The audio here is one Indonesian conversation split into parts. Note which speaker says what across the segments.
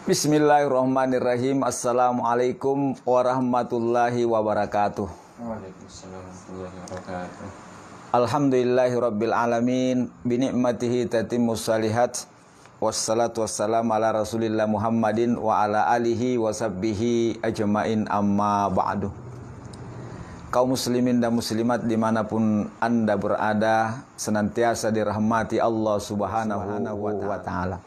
Speaker 1: Bismillahirrahmanirrahim. Assalamualaikum warahmatullahi wabarakatuh.
Speaker 2: Waalaikumsalam warahmatullahi wabarakatuh.
Speaker 1: Alhamdulillahirabbil alamin bi ni'matihi tatimmus shalihat. Wassalatu wassalamu ala Rasulillah Muhammadin wa ala alihi wa sahbihi ajmain, amma ba'du. Kaum muslimin dan muslimat dimanapun Anda berada, senantiasa dirahmati Allah Subhanahu wa ta'ala.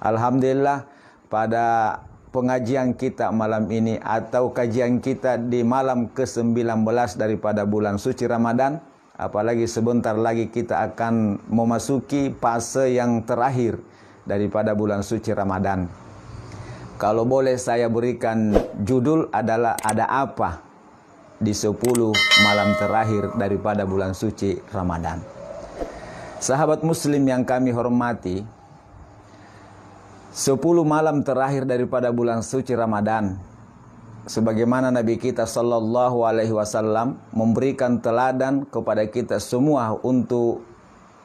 Speaker 1: Alhamdulillah, pada pengajian kita malam ini atau kajian kita di malam ke-19 daripada bulan suci Ramadan, apalagi sebentar lagi kita akan memasuki fase yang terakhir daripada bulan suci Ramadan. Kalau boleh saya berikan judul adalah ada apa di 10 malam terakhir daripada bulan suci Ramadan. Sahabat muslim yang kami hormati, 10 malam terakhir daripada bulan suci Ramadan, sebagaimana Nabi kita sallallahu alaihi wasallam memberikan teladan kepada kita semua untuk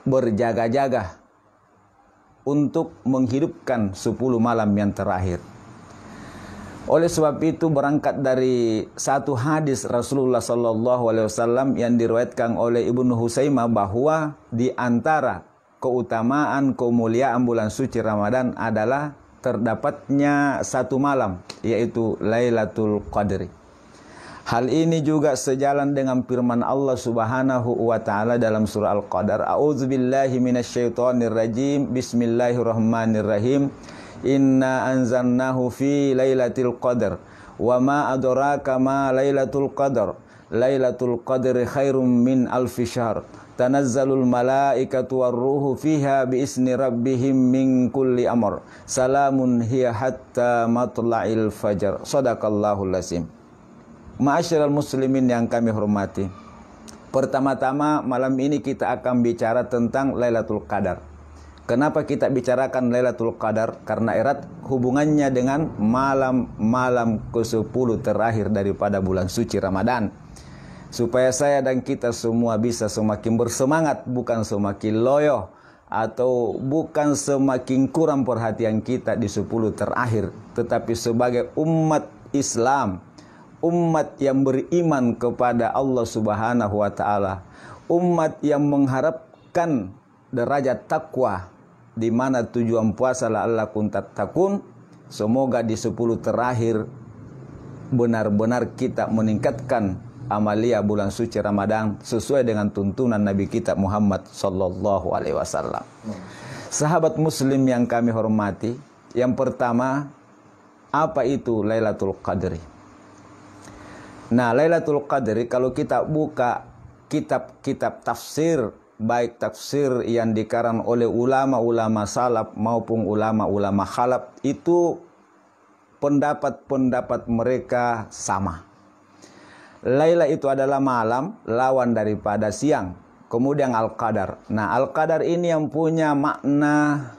Speaker 1: berjaga-jaga untuk menghidupkan 10 malam yang terakhir. Oleh sebab itu, berangkat dari satu hadis Rasulullah sallallahu alaihi wasallam yang diriwayatkan oleh Ibnu Huzaimah bahwa di antara keutamaan kemuliaan bulan suci Ramadan adalah terdapatnya satu malam, yaitu Lailatul Qadri. Hal ini juga sejalan dengan firman Allah Subhanahu wa taala dalam surah Al-Qadar. A'udzubillahi minasyaitonir rajim. Bismillahirrahmanirrahim. Inna anzalnahu fi Lailatul Qadar. Wa ma adraka ma Lailatul Qadar. Lailatul Qadri khairum min alfi syahr. Tanazzalul malaikatu warruhu fiha biizni rabbihim min kulli amr. Salamun hiya hatta matla'il fajar. Shadaqallahul azim. Ma'asyiral muslimin yang kami hormati, pertama-tama malam ini kita akan bicara tentang Lailatul Qadar. Kenapa kita bicarakan Lailatul Qadar? Karena erat hubungannya dengan malam-malam ke-10 terakhir daripada bulan suci Ramadan. Supaya saya dan kita semua bisa semakin bersemangat, bukan semakin loyo, atau bukan semakin kurang perhatian kita di 10 terakhir. Tetapi sebagai umat Islam, umat yang beriman kepada Allah Subhanahu wa ta'ala, umat yang mengharapkan derajat takwa, di mana tujuan puasa la'allakum tattaqun, semoga di 10 terakhir benar-benar kita meningkatkan amalia bulan suci Ramadan sesuai dengan tuntunan Nabi kita Muhammad sallallahu alaihi wasallam. Sahabat muslim yang kami hormati, yang pertama, apa itu Lailatul Qadri? Nah, Lailatul Qadri kalau kita buka kitab-kitab tafsir, baik tafsir yang dikarang oleh ulama-ulama salaf maupun ulama-ulama khalaf, itu pendapat-pendapat mereka sama. Laila itu adalah malam, lawan daripada siang. Kemudian Al-Qadar. Nah, Al-Qadar ini yang punya makna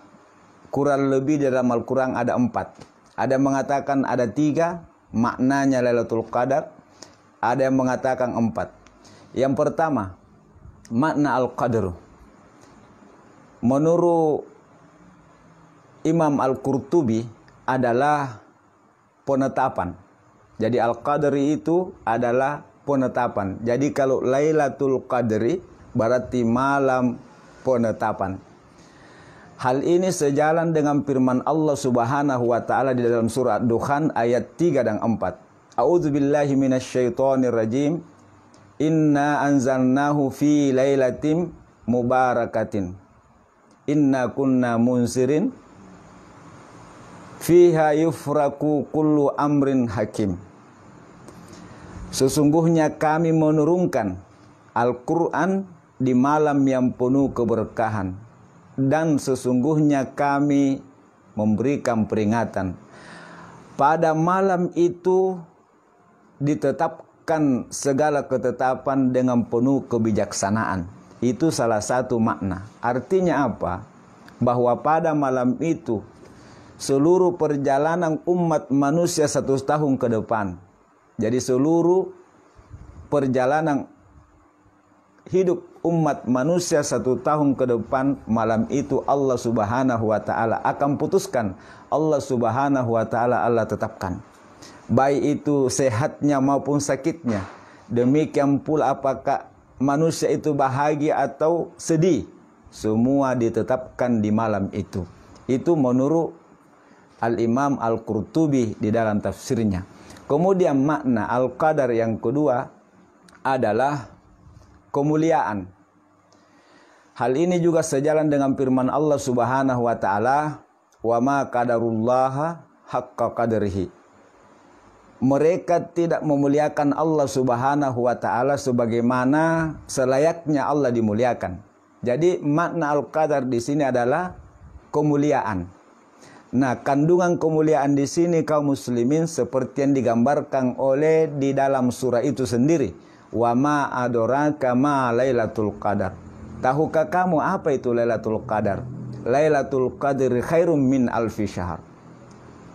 Speaker 1: kurang lebih di dalam Al-Quran ada 4. Ada yang mengatakan ada 3 maknanya Lailatul Qadar. Ada yang mengatakan 4. Yang pertama, makna Al-Qadar. Menurut Imam Al-Qurtubi adalah penetapan. Jadi Al-Qadri itu adalah penetapan. Jadi kalau Lailatul Qadri berarti malam penetapan. Hal ini sejalan dengan firman Allah Subhanahu wa taala di dalam surah Dukhan ayat 3 dan 4. A'udzubillahi minasyaitonir rajim. Inna anzalnahu fi lailatin mubarakatin. Inna kunna munzirin. Fiha yufraku kullu amrin hakim. Sesungguhnya kami menurunkan Al-Quran di malam yang penuh keberkahan, dan sesungguhnya kami memberikan peringatan. Pada malam itu ditetapkan segala ketetapan dengan penuh kebijaksanaan. Itu salah satu makna. Artinya apa? Bahwa pada malam itu seluruh perjalanan umat manusia 1 tahun ke depan. Jadi seluruh perjalanan hidup umat manusia 1 tahun ke depan, malam itu Allah subhanahu wa ta'ala akan putuskan. Allah subhanahu wa ta'ala Allah tetapkan. Baik itu sehatnya maupun sakitnya. Demikian pula apakah manusia itu bahagia atau sedih. Semua ditetapkan di malam itu. Itu menurut Al-Imam Al-Qurtubi di dalam tafsirnya. Kemudian makna Al-Qadar yang kedua adalah kemuliaan. Hal ini juga sejalan dengan firman Allah subhanahu wa ta'ala, wa ma qadarullaha haqqa qadrihi. Mereka tidak memuliakan Allah subhanahu wa ta'ala sebagaimana selayaknya Allah dimuliakan. Jadi makna Al-Qadar di sini adalah kemuliaan. Nah, kandungan kemuliaan di sini kaum muslimin seperti yang digambarkan oleh di dalam surah itu sendiri. Wa ma adraka ma Lailatul Qadar. Tahukah kamu apa itu Lailatul Qadar? Lailatul Qadri khairum min alfi syahr.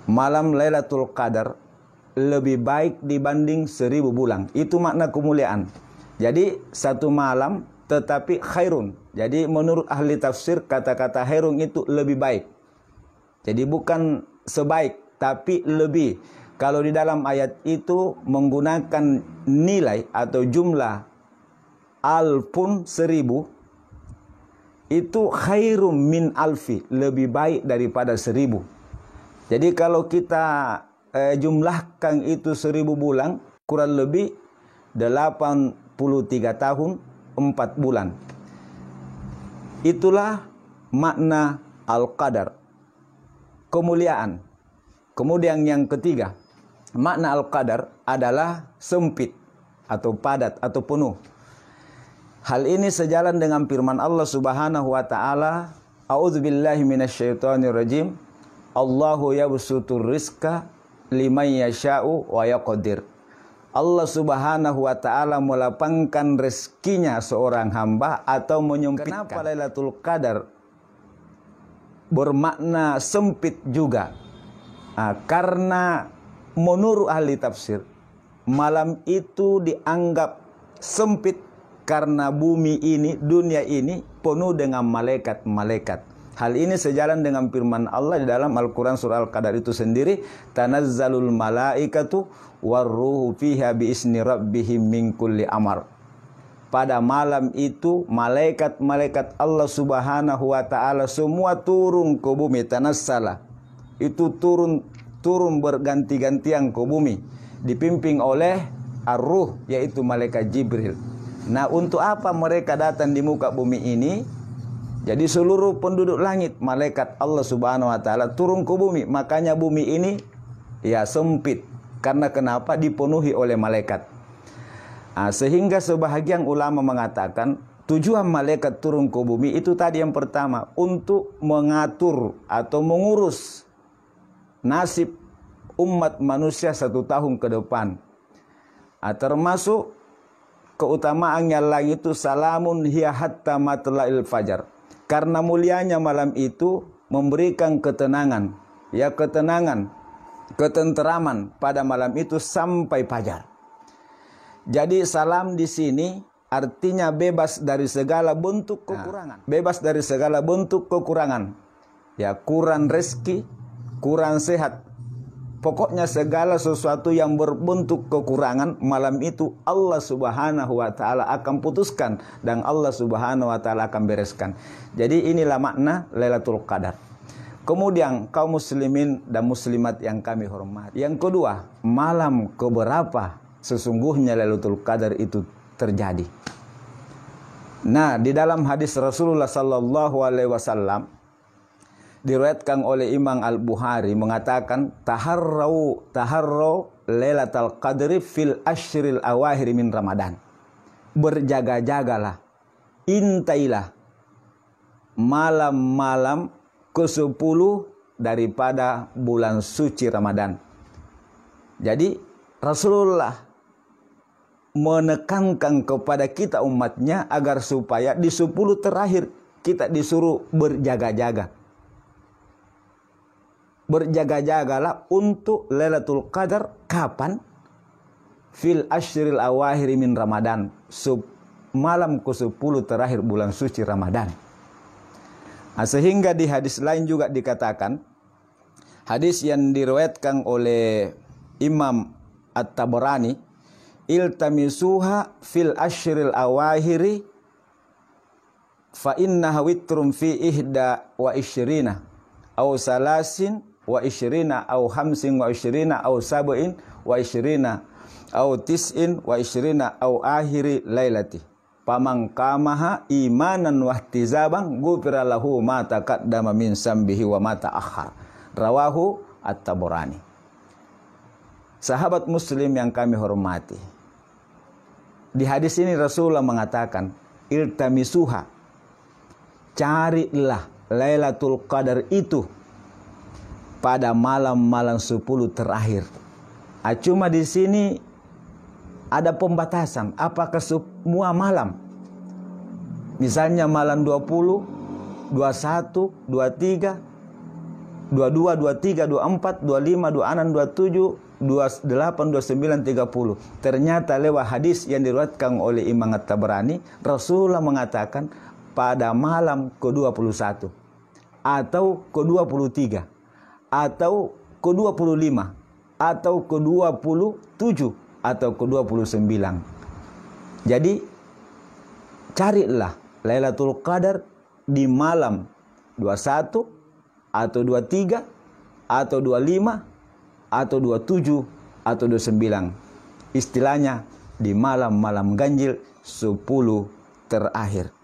Speaker 1: Malam Lailatul Qadar lebih baik dibanding 1000 bulan. Itu makna kemuliaan. Jadi satu malam tetapi khairun. Jadi menurut ahli tafsir kata-kata khairun itu lebih baik. Jadi bukan sebaik tapi lebih. Kalau di dalam ayat itu menggunakan nilai atau jumlah alfun 1000, itu khairum min alfi, lebih baik daripada 1000. Jadi kalau kita jumlahkan itu 1000 bulan, kurang lebih 83 tahun 4 bulan. Itulah makna Al-Qadar, kemuliaan. Kemudian yang ketiga, makna Al-Qadar adalah sempit atau padat atau penuh. Hal ini sejalan dengan firman Allah subhanahu wa ta'ala, a'udzubillahi minasyaitonirrajim, Allahu yabsutur rizqa liman yasha'u wa yaqdir. Allah subhanahu wa ta'ala melapangkan rezekinya seorang hamba atau menyempitkan. Kenapa Lailatul Qadar bermakna sempit juga? Karena menurut ahli tafsir, malam itu dianggap sempit karena bumi ini, dunia ini penuh dengan malaikat-malaikat. Hal ini sejalan dengan firman Allah di dalam Al-Quran surah Al-Qadar itu sendiri, tanazzalul malaikatu warruhu fiha biizni rabbihim min kulli amar. Pada malam itu malaikat-malaikat Allah subhanahu wa ta'ala semua turun ke bumi. Tanazzala itu turun berganti-gantian ke bumi, dipimpin oleh Ar-Ruh, yaitu malaikat Jibril. Nah, untuk apa mereka datang di muka bumi ini? Jadi seluruh penduduk langit, malaikat Allah subhanahu wa ta'ala turun ke bumi. Makanya bumi ini ya sempit. Karena kenapa? Dipenuhi oleh malaikat. Sehingga sebahagian ulama mengatakan tujuan malaikat turun ke bumi itu tadi yang pertama, untuk mengatur atau mengurus nasib umat manusia 1 tahun ke depan. Termasuk keutamaan yang lain itu salamun hiya hatta matla'il fajar. Karena mulianya malam itu memberikan ketenangan, ketenteraman pada malam itu sampai fajar. Jadi salam di sini artinya bebas dari segala bentuk kekurangan. Bebas dari segala bentuk kekurangan. Ya, kurang rezeki, kurang sehat. Pokoknya segala sesuatu yang berbentuk kekurangan, malam itu Allah subhanahu wa ta'ala akan putuskan. Dan Allah subhanahu wa ta'ala akan bereskan. Jadi inilah makna Lailatul Qadar. Kemudian kaum muslimin dan muslimat yang kami hormati. Yang kedua, malam keberapa sesungguhnya Lailatul Qadar itu terjadi? Nah, di dalam hadis Rasulullah sallallahu alaihi wasallam diriwayatkan oleh Imam Al-Bukhari mengatakan taharrau Lailatul Qadri fil ashril awahir min Ramadan. Berjaga-jagalah, intailah malam-malam ke-10 daripada bulan suci Ramadan. Jadi Rasulullah menekankan kepada kita umatnya agar supaya di 10 terakhir kita disuruh berjaga-jaga. Berjaga-jagalah untuk Lailatul Qadar. Kapan? Fil ashril awahir min Ramadan. malam ke-10 terakhir bulan suci Ramadan. Sehingga di hadis lain juga dikatakan, hadis yang diriwayatkan oleh Imam At-Tabarani, iltamisuha fil ashril awahiri fa innaha witrum fi ihda wa ishrina aw salasin wa ishrina aw hamsin wa ishrina aw sab'in wa ishrina aw tis'in wa ishrina aw akhiri lailati paman kamaha imanan wa ihtizaban ghufira lahu ma taqaddama min sambihi wa ma ta'akhkhar. Rawahu At-Tabarani. Sahabat muslim yang kami hormati, di hadis ini Rasulullah mengatakan, iltamisuha, carilah Lailatul Qadar itu pada malam-malam 10 terakhir. Cuma di sini ada pembatasan, apakah semua malam? Misalnya malam 20, 21, 23, 22, 23, 24, 25, 26, 27, 28, 29, 30. Ternyata lewat hadis yang diriwayatkan oleh Imam At-Tabarani, Rasulullah mengatakan pada malam ke-21 atau ke-23 atau ke-25 atau ke-27 atau ke-29. Jadi carilah Lailatul Qadar di malam 21 atau 23 atau 25 atau 27 atau 29. Istilahnya di malam-malam ganjil 10 terakhir.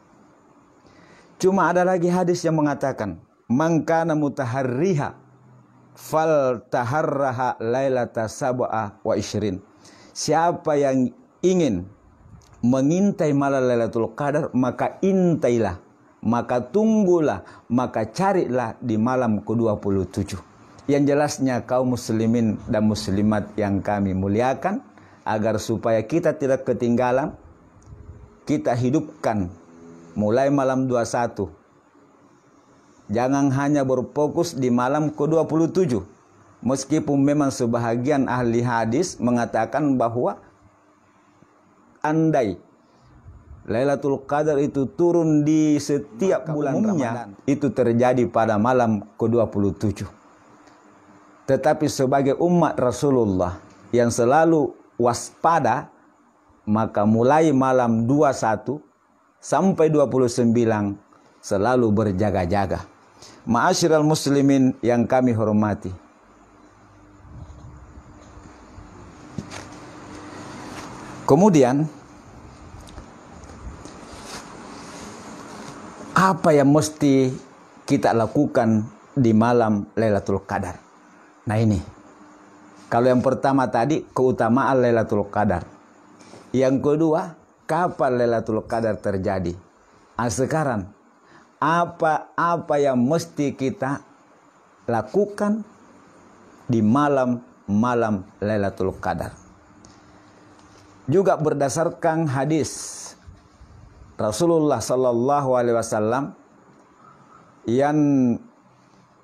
Speaker 1: Cuma ada lagi hadis yang mengatakan, man kana mutaharriha fal taharraha lailata sab'a wa ishrin. Siapa yang ingin mengintai malam Lailatul Qadar, maka intailah, maka tunggulah, maka carilah di malam ke-27. Yang jelasnya kaum muslimin dan muslimat yang kami muliakan, agar supaya kita tidak ketinggalan, kita hidupkan mulai malam 21. Jangan hanya berfokus di malam ke-27. Meskipun memang sebahagian ahli hadis mengatakan bahwa andai Lailatul Qadar itu turun di setiap bulan Ramadan, itu terjadi pada malam ke-27. Tetapi sebagai umat Rasulullah yang selalu waspada, maka mulai malam 21 sampai 29 selalu berjaga-jaga. Ma'asyiral muslimin yang kami hormati, kemudian apa yang mesti kita lakukan di malam Lailatul Qadar? Nah ini, kalau yang pertama tadi keutamaan Lailatul Qadar, yang kedua kapan Lailatul Qadar terjadi. Sekarang apa yang mesti kita lakukan di malam-malam Lailatul Qadar? Juga berdasarkan hadis Rasulullah Sallallahu Alaihi Wasallam yang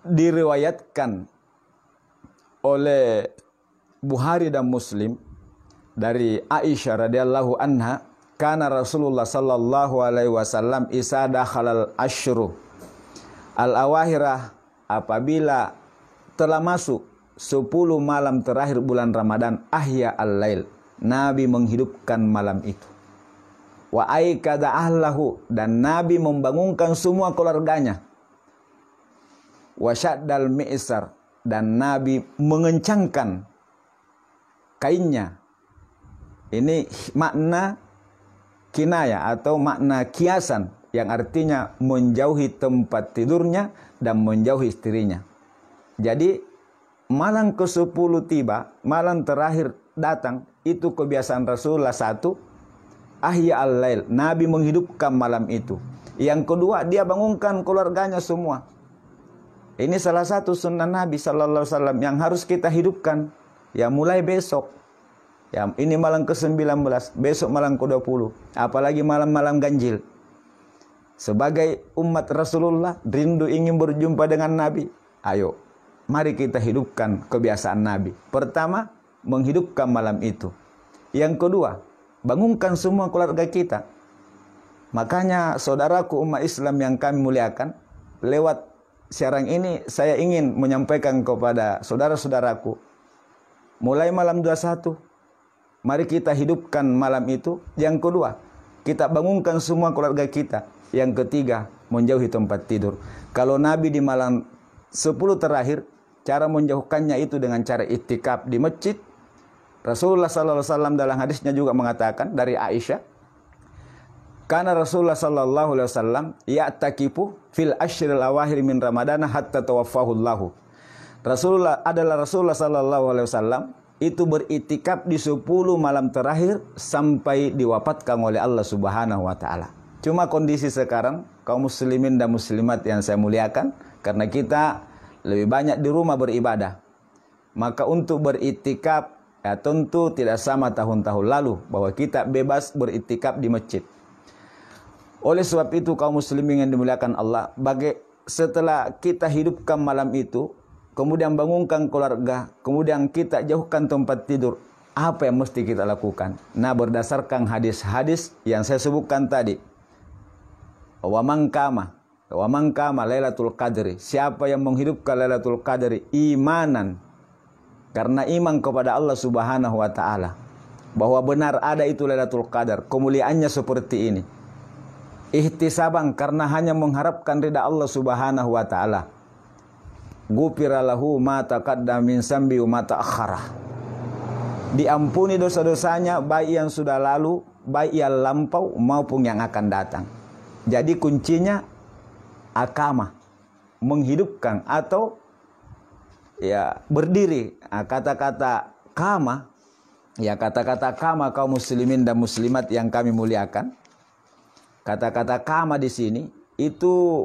Speaker 1: diriwayatkan oleh Bukhari dan Muslim dari Aisyah radhiyallahu anha, kana Rasulullah sallallahu alaihi wasallam isa dakhalal asyru al-awahirah, apabila telah masuk 10 malam terakhir bulan Ramadan, ahya al-lail, Nabi menghidupkan malam itu. Wa aikada ahlahu, dan Nabi membangunkan semua keluarganya. Wa syaddal mi'sar, dan Nabi mengencangkan kainnya. Ini makna kinaya atau makna kiasan, yang artinya menjauhi tempat tidurnya dan menjauhi istrinya. Jadi malam ke-10 tiba, malam terakhir datang, itu kebiasaan Rasulullah. Satu, ahya al-lail, Nabi menghidupkan malam itu. Yang kedua, dia bangunkan keluarganya semua. Ini salah satu sunnah Nabi Sallallahu Alaihi Wasallam yang harus kita hidupkan. Ya mulai besok. Ya ini malam ke-19, besok malam ke-20. Apalagi malam-malam ganjil. Sebagai umat Rasulullah, rindu ingin berjumpa dengan Nabi. Ayo, mari kita hidupkan kebiasaan Nabi. Pertama, menghidupkan malam itu. Yang kedua, bangunkan semua keluarga kita. Makanya saudaraku umat Islam yang kami muliakan, lewat siaran ini saya ingin menyampaikan kepada saudara-saudaraku, mulai malam 21, mari kita hidupkan malam itu. Yang kedua, kita bangunkan semua keluarga kita. Yang ketiga, menjauhi tempat tidur. Kalau Nabi di malam 10 terakhir, cara menjauhkannya itu dengan cara iktikaf di masjid. Rasulullah SAW dalam hadisnya juga mengatakan dari Aisyah, karena Rasulullah SAW ya'takifu fil ashril awakhir min Ramadhan hatta tawaffahullahu. Rasulullah SAW itu beriktikaf di 10 malam terakhir sampai diwafatkan oleh Allah Subhanahu wa taala. Cuma kondisi sekarang kaum muslimin dan muslimat yang saya muliakan, karena kita lebih banyak di rumah beribadah. Maka untuk beriktikaf ya tentu tidak sama tahun-tahun lalu bahwa kita bebas beriktikaf di masjid. Oleh sebab itu kaum muslimin yang dimuliakan Allah, setelah kita hidupkan malam itu, kemudian bangunkan keluarga, kemudian kita jauhkan tempat tidur, apa yang mesti kita lakukan? Nah, berdasarkan hadis-hadis yang saya sebutkan tadi, wa man kama Lailatul Qadri, siapa yang menghidupkan Lailatul Qadri imanan, karena iman kepada Allah Subhanahu wa taala bahwa benar ada itu Lailatul Qadar, kemuliaannya seperti ini. Ihtisaban, karena hanya mengharapkan ridha Allah Subhanahu wa taala. Ghufira lahu ma taqaddama min zambi wa ma ta'akhkhara. Diampuni dosa-dosanya baik yang sudah lalu, baik yang lampau maupun yang akan datang. Jadi kuncinya akama, menghidupkan atau ya berdiri. Kata-kata kama, ya kata-kata kama kaum muslimin dan muslimat yang kami muliakan. Kata-kata kama di sini itu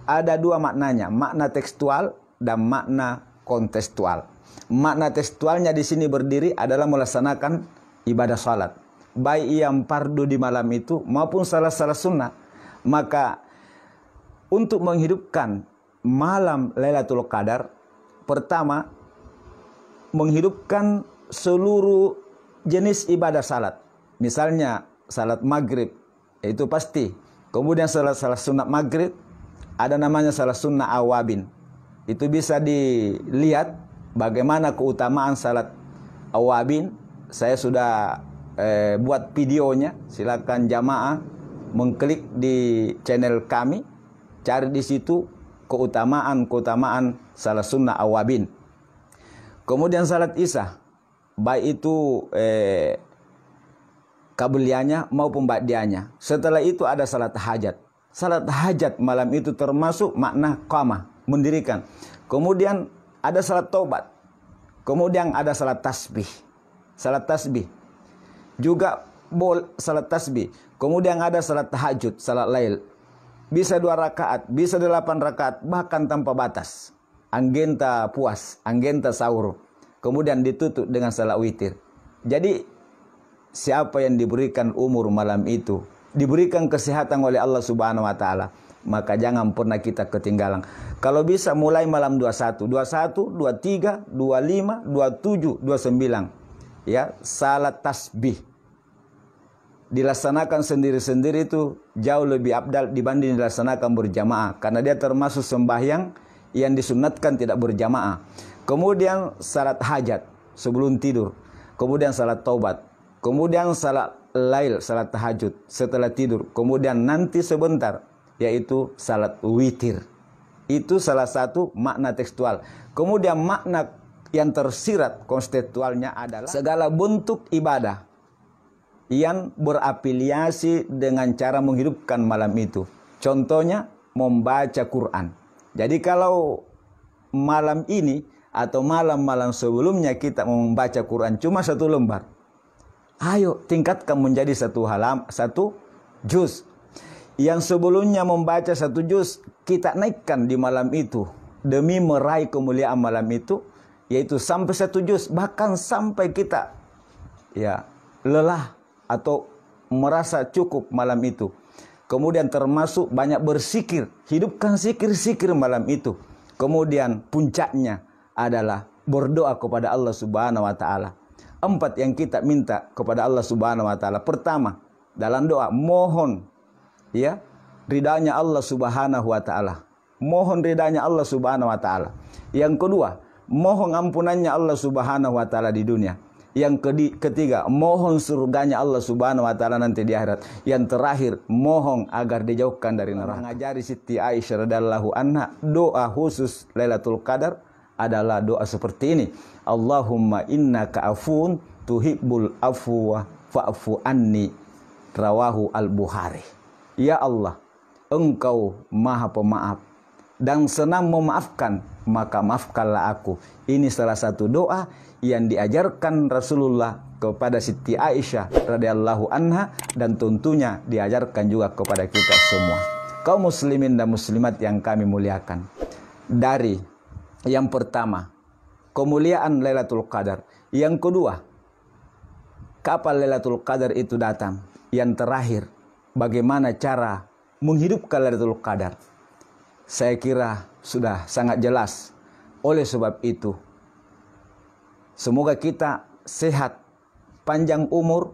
Speaker 1: ada dua maknanya, makna tekstual dan makna kontekstual. Makna tekstualnya di sini berdiri adalah melaksanakan ibadah salat, baik yang fardu di malam itu maupun salat-salat sunnah. Maka untuk menghidupkan malam Lailatul Qadar, pertama menghidupkan seluruh jenis ibadah salat. Misalnya salat maghrib, itu pasti. Kemudian salat sunat maghrib, ada namanya salat sunnah awabin. Itu bisa dilihat bagaimana keutamaan salat awabin. Saya sudah buat videonya. Silakan jamaah mengklik di channel kami, cari di situ keutamaan salat sunnah awabin. Kemudian salat isya, baik itu qabliyahnya maupun ba'diyahnya. Setelah itu ada salat hajat. Salat hajat malam itu termasuk makna qamah, mendirikan. Kemudian ada salat taubat. Kemudian ada salat tasbih. Salat tasbih juga salat tasbih. Kemudian ada salat tahajud, salat lail. Bisa 2 rakaat, bisa 8 rakaat, bahkan tanpa batas. Anggenta puas, anggenta sahur. Kemudian ditutup dengan salat witir. Jadi siapa yang diberikan umur malam itu, diberikan kesehatan oleh Allah Subhanahu wa taala, maka jangan pernah kita ketinggalan. Kalau bisa mulai malam 21, 23, 25, 27, 29. Ya, salat tasbih dilaksanakan sendiri-sendiri itu jauh lebih afdal dibanding dilaksanakan berjamaah, karena dia termasuk sembahyang yang disunatkan tidak berjamaah. Kemudian salat hajat sebelum tidur, kemudian salat taubat, kemudian salat lail, salat tahajud setelah tidur, kemudian nanti sebentar yaitu salat witir. Itu salah satu makna tekstual. Kemudian makna yang tersirat konseptualnya adalah segala bentuk ibadah yang berafiliasi dengan cara menghidupkan malam itu. Contohnya membaca Quran. Jadi kalau malam ini atau malam-malam sebelumnya kita membaca Quran cuma 1 lembar, ayo tingkatkan menjadi 1 juz. Yang sebelumnya membaca 1 juz, kita naikkan di malam itu demi meraih kemuliaan malam itu, yaitu sampai 1 juz, bahkan sampai kita ya lelah atau merasa cukup malam itu. Kemudian termasuk banyak berzikir, hidupkan zikir-zikir malam itu. Kemudian puncaknya adalah berdoa kepada Allah Subhanahu wa taala. 4 yang kita minta kepada Allah Subhanahu wa taala. Pertama, dalam doa mohon ya, ridanya Allah Subhanahu wa taala. Mohon ridanya Allah Subhanahu wa taala. Yang kedua, mohon ampunannya Allah Subhanahu wa taala di dunia. Yang ketiga, mohon surganya Allah Subhanahu wa taala nanti di akhirat. Yang terakhir, mohon agar dijauhkan dari neraka. Mengajari Siti Aisyah radhiyallahu anha doa khusus Lailatul Qadar adalah doa seperti ini. Allahumma innaka afun tuhibbul afwa fa'fu anni. Rawahu Al-Bukhari. Ya Allah, Engkau Maha Pemaaf dan senang memaafkan, maka maafkanlah aku. Ini salah satu doa yang diajarkan Rasulullah kepada Siti Aisyah radhiyallahu anha dan tentunya diajarkan juga kepada kita semua. Kaum muslimin dan muslimat yang kami muliakan. Dari yang pertama, kemuliaan Lailatul Qadar. Yang kedua, kapan Lailatul Qadar itu datang? Yang terakhir, bagaimana cara menghidupkan Lailatul Qadar? Saya kira sudah sangat jelas. Oleh sebab itu, semoga kita sehat, panjang umur.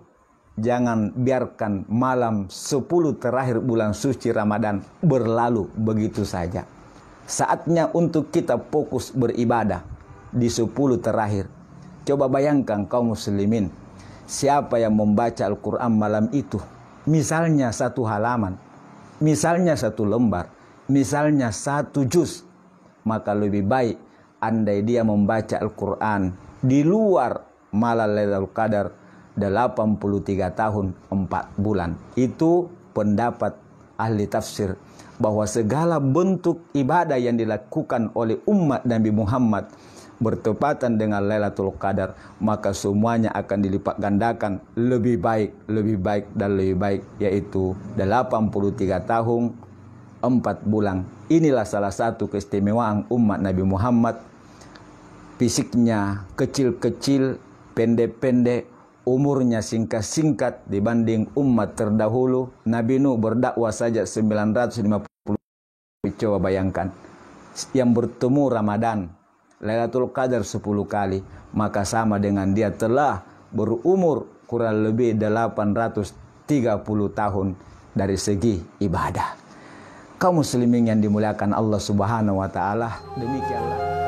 Speaker 1: Jangan biarkan malam 10 terakhir bulan suci Ramadan berlalu begitu saja. Saatnya untuk kita fokus beribadah di 10 terakhir. Coba bayangkan kaum muslimin, siapa yang membaca Al-Quran malam itu, misalnya 1 halaman, misalnya 1 lembar, misalnya 1 juz, maka lebih baik andai dia membaca Al-Quran di luar malam Lailatul Qadar 83 tahun 4 bulan. Itu pendapat ahli tafsir, bahwa segala bentuk ibadah yang dilakukan oleh umat Nabi Muhammad bertepatan dengan Lailatul Qadar, maka semuanya akan dilipat gandakan lebih baik dan lebih baik, yaitu 83 tahun 4 bulan. Inilah salah satu keistimewaan umat Nabi Muhammad. Fisiknya kecil-kecil, pendek-pendek, umurnya singkat-singkat dibanding umat terdahulu. Nabi Nuh berdakwah saja 950. Coba bayangkan, yang bertemu Ramadan, Lailatul Qadar 10 kali, maka sama dengan dia telah berumur kurang lebih 830 tahun dari segi ibadah. Kaum muslimin yang dimuliakan Allah Subhanahu wa taala, demikianlah